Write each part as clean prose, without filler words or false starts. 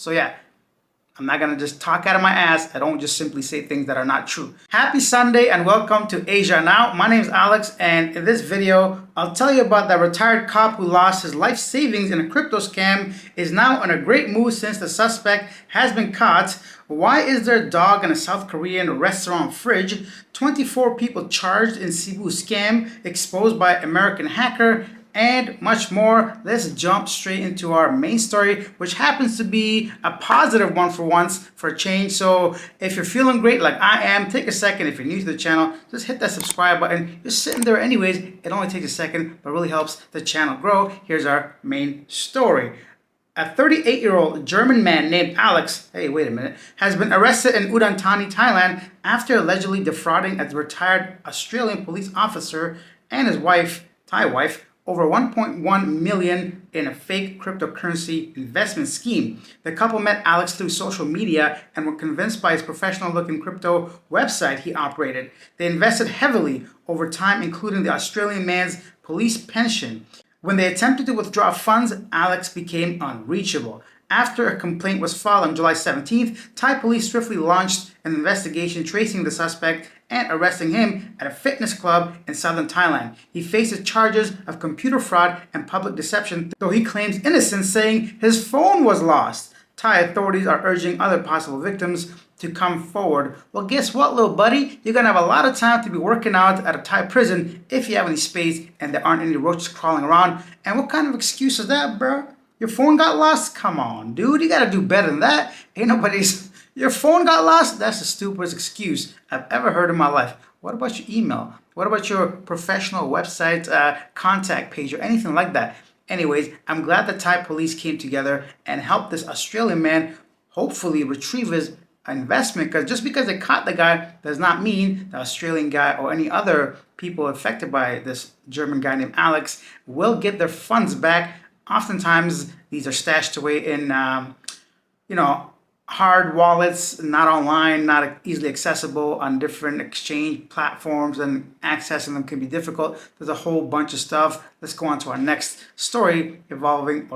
So yeah, I'm not gonna just talk out of my ass. I don't just simply say things that are not true. Happy Sunday and welcome to Asia Now. My name is Alex, and in this video, I'll tell you about that retired cop who lost his life savings in a crypto scam, is now in a great mood since the suspect has been caught. Why is there a dog in a South Korean restaurant fridge? 24 people charged in Cebu scam exposed by American hacker, and much more. Let's jump straight into our main story, which happens to be a positive one for once, for a change. So if you're feeling great like I am, take a second. If you're new to the channel, just hit that subscribe button. You're sitting there anyways. It only takes a second, but really helps the channel grow. Here's our main story. A 38-year-old German man named Alex, hey, wait a minute, has been arrested in Udon Thani, Thailand after allegedly defrauding a retired Australian police officer and his wife, Thai wife, over 1.1 million in a fake cryptocurrency investment scheme. The couple met Alex through social media and were convinced by his professional-looking crypto website he operated. They invested heavily over time, including the Australian man's police pension. When they attempted to withdraw funds, Alex became unreachable. After a complaint was filed on July 17th, Thai police swiftly launched an investigation tracing the suspect and arresting him at a fitness club in southern Thailand. He faces charges of computer fraud and public deception, though he claims innocence, saying his phone was lost. Thai authorities are urging other possible victims to come forward. Well, guess what, little buddy? You're gonna have a lot of time to be working out at a Thai prison if you have any space and there aren't any roaches crawling around. And what kind of excuse is that, bro? Your phone got lost? Come on, dude. You gotta do better than that. Ain't nobody's... Your phone got lost? That's the stupidest excuse I've ever heard in my life. What about your email? What about your professional website contact page or anything like that? Anyways, I'm glad the Thai police came together and helped this Australian man hopefully retrieve his investment, because just because they caught the guy does not mean the Australian guy or any other people affected by this German guy named Alex will get their funds back. Oftentimes, these are stashed away in, hard wallets, not online, not easily accessible on different exchange platforms, and accessing them can be difficult. There's a whole bunch of stuff. Let's go on to our next story involving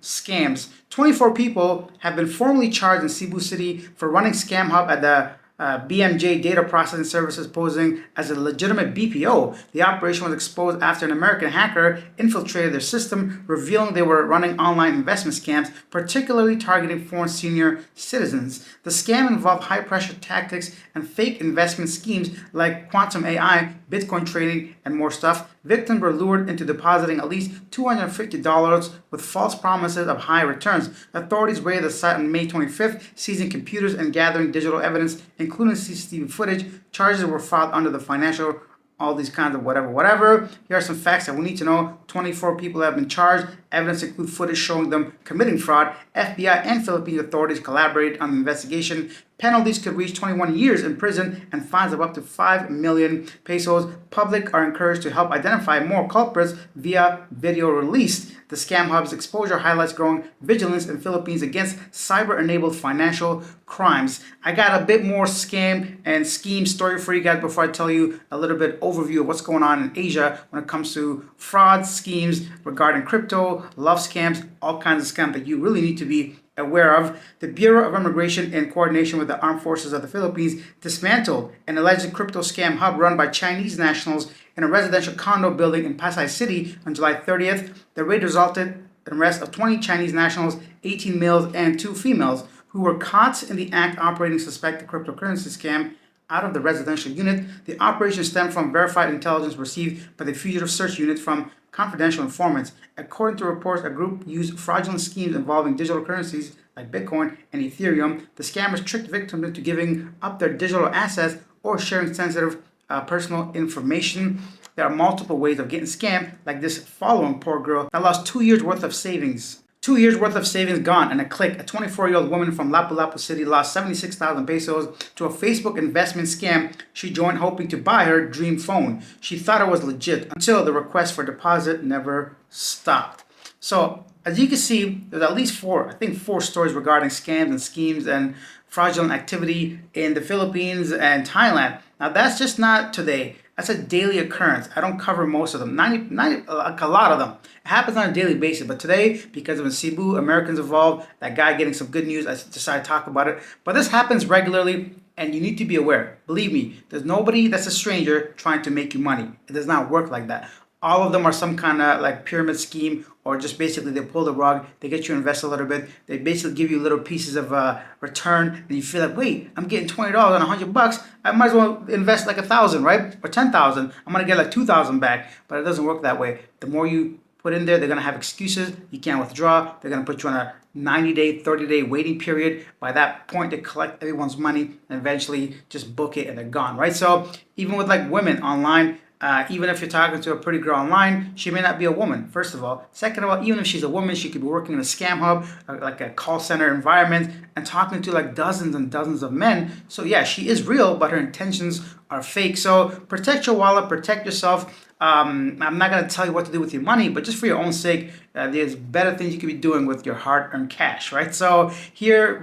scams. 24 people have been formally charged in Cebu City for running scam hub at the BMJ Data Processing Services, posing as a legitimate BPO. The operation was exposed after an American hacker infiltrated their system, revealing they were running online investment scams, particularly targeting foreign senior citizens. The scam involved high-pressure tactics and fake investment schemes like quantum AI, Bitcoin trading, and more stuff. Victims were lured into depositing at least $250 with false promises of high returns. Authorities raided the site on May 25th, seizing computers and gathering digital evidence, including CCTV footage. Charges were filed under the financial, all these kinds of whatever. Here are some facts that we need to know. 24 people have been charged. Evidence includes footage showing them committing fraud. FBI and Philippine authorities collaborated on the investigation. Penalties could reach 21 years in prison and fines of up to 5 million pesos. Public are encouraged to help identify more culprits via video released. The Scam Hub's exposure highlights growing vigilance in Philippines against cyber-enabled financial crimes. I got a bit more scam and scheme story for you guys before I tell you a little bit overview of what's going on in Asia when it comes to fraud schemes regarding crypto, love scams, all kinds of scams that you really need to be aware of. The Bureau of Immigration, in coordination with the Armed Forces of the Philippines, dismantled an alleged crypto scam hub run by Chinese nationals in a residential condo building in Pasay City on July 30th. The raid resulted in the arrest of 20 Chinese nationals, 18 males and 2 females, who were caught in the act operating suspected cryptocurrency scam out of the residential unit. The operation stemmed from verified intelligence received by the Fugitive Search Unit from confidential informants. According to reports, a group used fraudulent schemes involving digital currencies like Bitcoin and Ethereum. The scammers tricked victims into giving up their digital assets or sharing sensitive personal information. There are multiple ways of getting scammed, like this following poor girl that lost 2 years worth of savings. 2 years worth of savings gone in a click. A 24-year-old woman from Lapu-Lapu City lost 76,000 pesos to a Facebook investment scam she joined, hoping to buy her dream phone. She thought it was legit until the request for deposit never stopped. So as you can see, there's at least four stories regarding scams and schemes and fraudulent activity in the Philippines and Thailand. Now that's just not today. That's a daily occurrence. I don't cover most of them, 90 like a lot of them. It happens on a daily basis. But today, because of Cebu, Americans involved, that guy getting some good news, I decided to talk about it. But this happens regularly, and you need to be aware. Believe me, there's nobody that's a stranger trying to make you money. It does not work like that. All of them are some kind of like pyramid scheme, or just basically they pull the rug, they get you to invest a little bit, they basically give you little pieces of return, and you feel like, wait, I'm getting $20 on $100, I might as well invest like 1,000, right? Or 10,000, I'm gonna get like 2,000 back. But it doesn't work that way. The more you put in there, they're gonna have excuses, you can't withdraw, they're gonna put you on a 90-day, 30-day waiting period. By that point, they collect everyone's money and eventually just book it and they're gone, right? So even with like women online, even if you're talking to a pretty girl online, she may not be a woman, first of all. Second of all, even if she's a woman, she could be working in a scam hub, like a call center environment, and talking to like dozens and dozens of men. So yeah, she is real, but her intentions are fake. So protect your wallet, protect yourself. I'm not going to tell you what to do with your money, but just for your own sake, there's better things you could be doing with your hard-earned cash, right? So there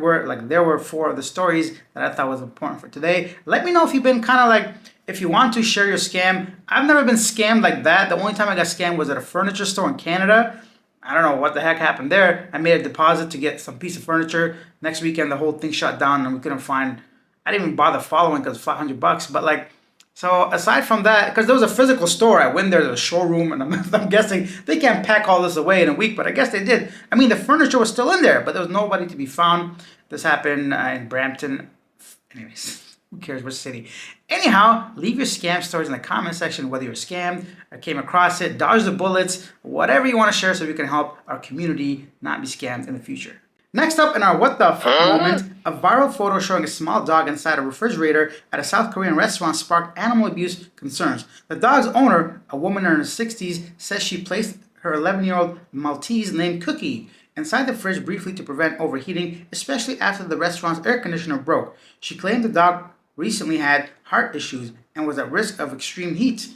were four of the stories that I thought was important for today. Let me know if you've been kind of like, if you want to share your scam. I've never been scammed like that. The only time I got scammed was at a furniture store in Canada. I don't know what the heck happened there. I made a deposit to get some piece of furniture. Next weekend, the whole thing shut down and we couldn't find. I didn't even bother following because it's $500. But like, so aside from that, because there was a physical store, I went there, there's a showroom, and I'm guessing they can't pack all this away in a week, but I guess they did. I mean, the furniture was still in there, but there was nobody to be found. This happened in Brampton. Anyways. Who cares which city? Anyhow, leave your scam stories in the comment section, whether you're scammed, or came across it, dodge the bullets, whatever you want to share so we can help our community not be scammed in the future. Next up in our What the F moment, a viral photo showing a small dog inside a refrigerator at a South Korean restaurant sparked animal abuse concerns. The dog's owner, a woman in her 60s, says she placed her 11-year-old Maltese named Cookie inside the fridge briefly to prevent overheating, especially after the restaurant's air conditioner broke. She claimed the dog recently had heart issues and was at risk of extreme heat.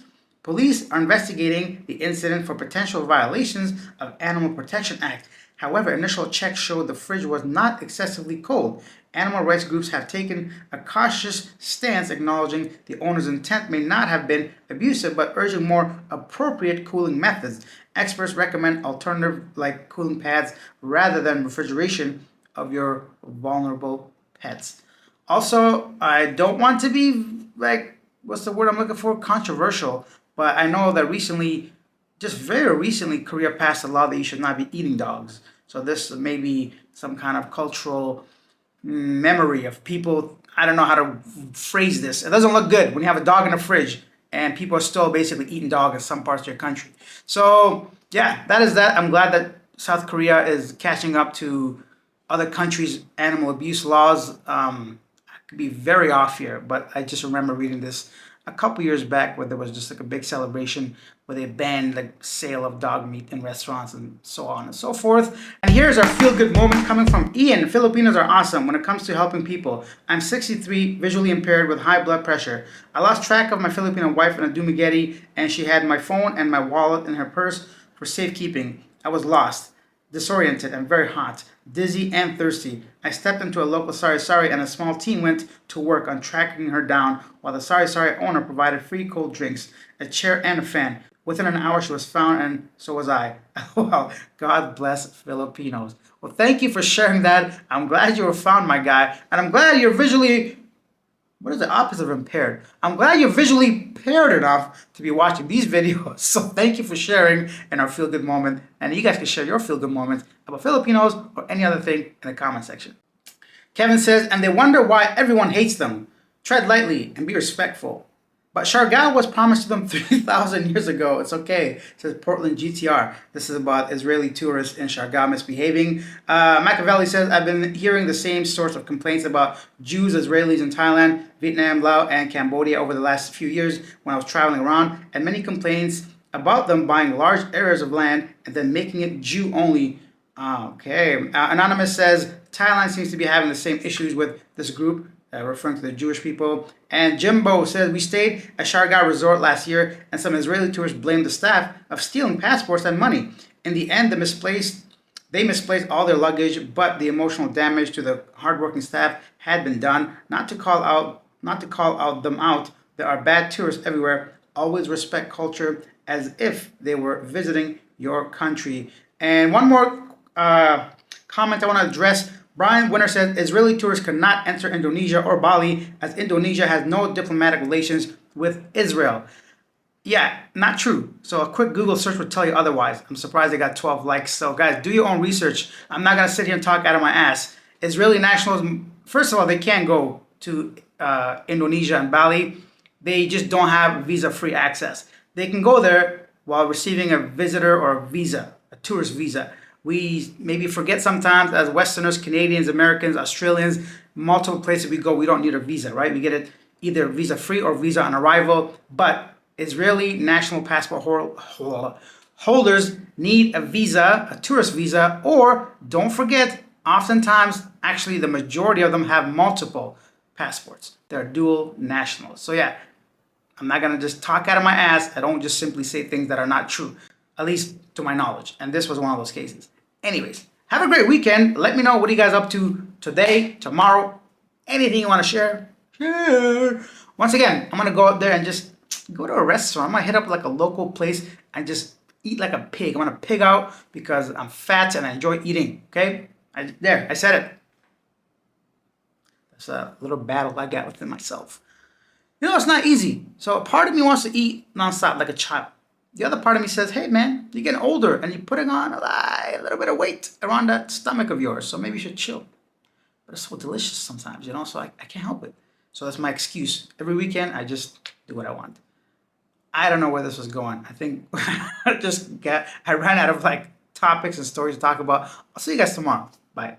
Police are investigating the incident for potential violations of Animal Protection Act. However, initial checks showed the fridge was not excessively cold. Animal rights groups have taken a cautious stance, acknowledging the owner's intent may not have been abusive, but urging more appropriate cooling methods. Experts recommend alternative like cooling pads rather than refrigeration of your vulnerable pets. Also, I don't want to be like, what's the word I'm looking for? Controversial. But I know that recently, just very recently, Korea passed a law that you should not be eating dogs. So this may be some kind of cultural memory of people. I don't know how to phrase this. It doesn't look good when you have a dog in the fridge and people are still basically eating dog in some parts of your country. So yeah, that is that. I'm glad that South Korea is catching up to other countries' animal abuse laws. Could be very off here, but I just remember reading this a couple years back where there was just like a big celebration where they banned like sale of dog meat in restaurants and so on and so forth. And here's our feel-good moment coming from Ian. Filipinos are awesome when it comes to helping people. I'm 63, visually impaired with high blood pressure. I lost track of my Filipino wife in a Dumaguete, and she had my phone and my wallet in her purse for safekeeping. I was lost, disoriented, and very hot, dizzy and thirsty. I stepped into a local sari-sari and a small team went to work on tracking her down while the sari-sari owner provided free cold drinks, a chair, and a fan. Within an hour, she was found, and so was I. Well, God bless Filipinos. Well, thank you for sharing that. I'm glad you were found, my guy. And I'm glad you're visually, what is the opposite of impaired? I'm glad you're visually impaired enough to be watching these videos. So thank you for sharing in our feel-good moment. And you guys can share your feel-good moments about Filipinos or any other thing in the comment section. Kevin says, and they wonder why everyone hates them. Tread lightly and be respectful. But Shargal was promised to them 3,000 years ago. It's okay, says Portland GTR. This is about Israeli tourists in Shargal misbehaving. Machiavelli says, I've been hearing the same sorts of complaints about Jews, Israelis in Thailand, Vietnam, Laos, and Cambodia over the last few years when I was traveling around, and many complaints about them buying large areas of land and then making it Jew only. Okay. Anonymous says, Thailand seems to be having the same issues with this group, referring to the Jewish people. And Jimbo says, we stayed at Shargal Resort last year, and some Israeli tourists blamed the staff of stealing passports and money. In the end, they misplaced all their luggage, but the emotional damage to the hardworking staff had been done. Not to call them out. There are bad tourists everywhere, Always respect culture as if they were visiting your country. And one more comment I want to address. Brian Winter says Israeli tourists cannot enter Indonesia or Bali as Indonesia has no diplomatic relations with Israel. Yeah, not true. So a quick Google search would tell you otherwise. I'm surprised they got 12 likes. So guys, do your own research. I'm not gonna sit here and talk out of my ass. Israeli nationals, first of all, they can't go to Indonesia and Bali. They just don't have visa-free access. They can go there while receiving a visitor or a visa, a tourist visa. We maybe forget sometimes as Westerners, Canadians, Americans, Australians, multiple places we go, we don't need a visa, right? We get it either visa-free or visa on arrival, but Israeli national passport holders need a visa, a tourist visa, or don't forget, oftentimes, actually the majority of them have multiple passports. They're dual nationals. So yeah, I'm not gonna just talk out of my ass. I don't just simply say things that are not true, at least to my knowledge. And this was one of those cases. Anyways, have a great weekend. Let me know what are you guys up to today, tomorrow, anything you want to share. Share. Once again, I'm gonna go out there and just go to a restaurant. I'm gonna hit up like a local place and just eat like a pig. I'm gonna pig out because I'm fat and I enjoy eating. Okay? I said it. That's a little battle I got within myself. You know, it's not easy. So a part of me wants to eat nonstop like a child. The other part of me says, hey man, you're getting older and you're putting on a little bit of weight around that stomach of yours. So maybe you should chill. But it's so delicious sometimes, you know, so I can't help it. So that's my excuse. Every weekend, I just do what I want. I don't know where this was going. I think I ran out of like topics and stories to talk about. I'll see you guys tomorrow. Bye.